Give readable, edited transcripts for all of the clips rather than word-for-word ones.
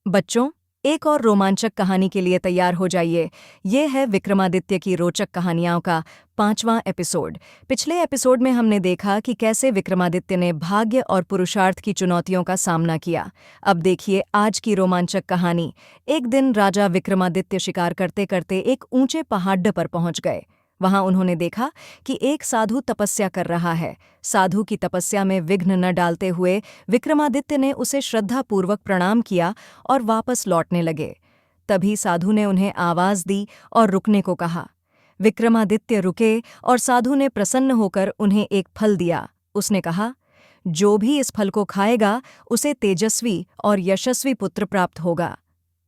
बच्चों, एक और रोमांचक कहानी के लिए तैयार हो जाइए। ये है विक्रमादित्य की रोचक कहानियों का 5वां एपिसोड। पिछले एपिसोड में हमने देखा कि कैसे विक्रमादित्य ने भाग्य और पुरुषार्थ की चुनौतियों का सामना किया। अब देखिए आज की रोमांचक कहानी। एक दिन राजा विक्रमादित्य शिकार करते करते एक ऊंचे पहाड़ पर पहुंच गए। वहां उन्होंने देखा कि एक साधु तपस्या कर रहा है। साधु की तपस्या में विघ्न न डालते हुए विक्रमादित्य ने उसे श्रद्धापूर्वक प्रणाम किया और वापस लौटने लगे। तभी साधु ने उन्हें आवाज दी और रुकने को कहा। विक्रमादित्य रुके और साधु ने प्रसन्न होकर उन्हें एक फल दिया। उसने कहा, जो भी इस फल को खाएगा उसे तेजस्वी और यशस्वी पुत्र प्राप्त होगा।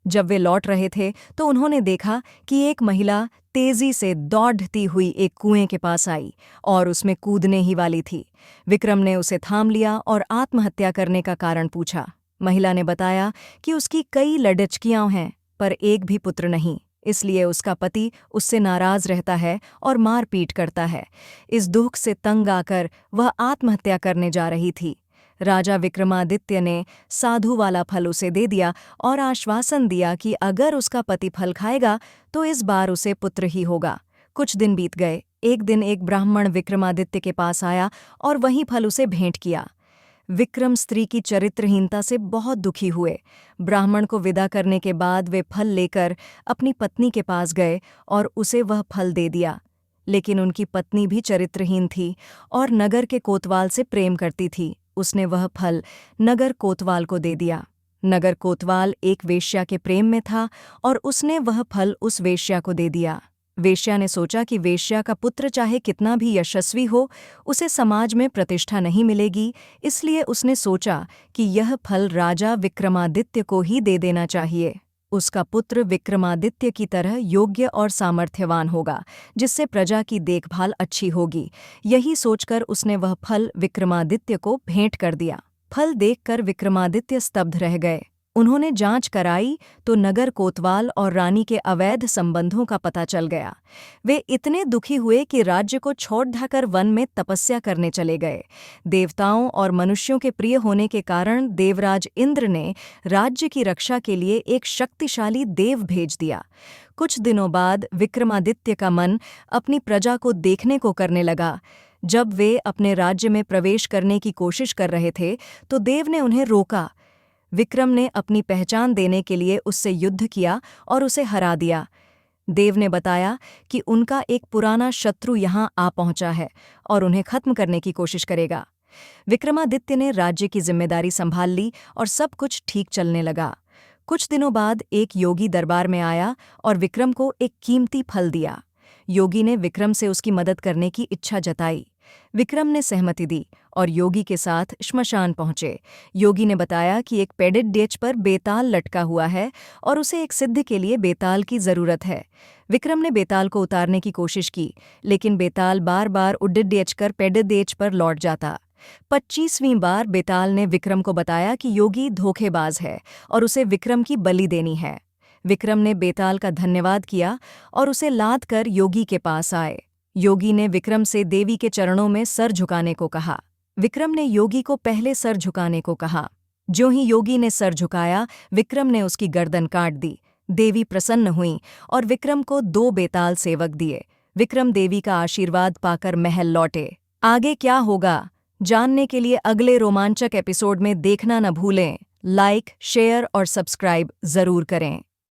जब वे लौट रहे थे तो उन्होंने देखा कि एक महिला तेजी से दौड़ती हुई एक कुएं के पास आई और उसमें कूदने ही वाली थी। विक्रम ने उसे थाम लिया और आत्महत्या करने का कारण पूछा। महिला ने बताया कि उसकी कई लड़कियां हैं पर एक भी पुत्र नहीं, इसलिए उसका पति उससे नाराज रहता है और मारपीट करता है। इस दुख से तंग आकर वह आत्महत्या करने जा रही थी। राजा विक्रमादित्य ने साधु वाला फल उसे दे दिया और आश्वासन दिया कि अगर उसका पति फल खाएगा तो इस बार उसे पुत्र ही होगा। कुछ दिन बीत गए। एक दिन एक ब्राह्मण विक्रमादित्य के पास आया और वही फल उसे भेंट किया। विक्रम स्त्री की चरित्रहीनता से बहुत दुखी हुए। ब्राह्मण को विदा करने के बाद वे फल लेकर अपनी पत्नी के पास गए और उसे वह फल दे दिया। लेकिन उनकी पत्नी भी चरित्रहीन थी और नगर के कोतवाल से प्रेम करती थी। उसने वह फल नगर कोतवाल को दे दिया। नगर कोतवाल एक वेश्या के प्रेम में था और उसने वह फल उस वेश्या को दे दिया। वेश्या ने सोचा कि वेश्या का पुत्र चाहे कितना भी यशस्वी हो, उसे समाज में प्रतिष्ठा नहीं मिलेगी, इसलिए उसने सोचा कि यह फल राजा विक्रमादित्य को ही दे देना चाहिए। उसका पुत्र विक्रमादित्य की तरह योग्य और सामर्थ्यवान होगा, जिससे प्रजा की देखभाल अच्छी होगी। यही सोचकर उसने वह फल विक्रमादित्य को भेंट कर दिया। फल देखकर विक्रमादित्य स्तब्ध रह गए। उन्होंने जांच कराई तो नगर कोतवाल और रानी के अवैध संबंधों का पता चल गया। वे इतने दुखी हुए कि राज्य को छोड़-ढाकर वन में तपस्या करने चले गए। देवताओं और मनुष्यों के प्रिय होने के कारण देवराज इंद्र ने राज्य की रक्षा के लिए एक शक्तिशाली देव भेज दिया। कुछ दिनों बाद विक्रमादित्य का मन अपनी प्रजा को देखने को करने लगा। जब वे अपने राज्य में प्रवेश करने की कोशिश कर रहे थे तो देव ने उन्हें रोका। विक्रम ने अपनी पहचान देने के लिए उससे युद्ध किया और उसे हरा दिया। देव ने बताया कि उनका एक पुराना शत्रु यहाँ आ पहुंचा है और उन्हें खत्म करने की कोशिश करेगा। विक्रमादित्य ने राज्य की जिम्मेदारी संभाल ली और सब कुछ ठीक चलने लगा। कुछ दिनों बाद एक योगी दरबार में आया और विक्रम को एक कीमती फल दिया। योगी ने विक्रम से उसकी मदद करने की इच्छा जताई। विक्रम ने सहमति दी और योगी के साथ श्मशान पहुंचे। योगी ने बताया कि एक पेड़ित पर बेताल लटका हुआ है और उसे एक सिद्ध के लिए बेताल की जरूरत है। विक्रम ने बेताल को उतारने की कोशिश की, लेकिन बेताल बार बार उड्डित कर पेड़ित पर लौट जाता। 25वीं बार बेताल ने विक्रम को बताया कि योगी धोखेबाज है और उसे विक्रम की बलि देनी है। विक्रम ने बेताल का धन्यवाद किया और उसे लाद कर योगी के पास आए। योगी ने विक्रम से देवी के चरणों में सर झुकाने को कहा। विक्रम ने योगी को पहले सर झुकाने को कहा। जो ही योगी ने सर झुकाया, विक्रम ने उसकी गर्दन काट दी। देवी प्रसन्न हुई और विक्रम को 2 बेताल सेवक दिए। विक्रम देवी का आशीर्वाद पाकर महल लौटे। आगे क्या होगा जानने के लिए अगले रोमांचक एपिसोड में देखना न भूलें। लाइक, शेयर और सब्सक्राइब जरूर करें।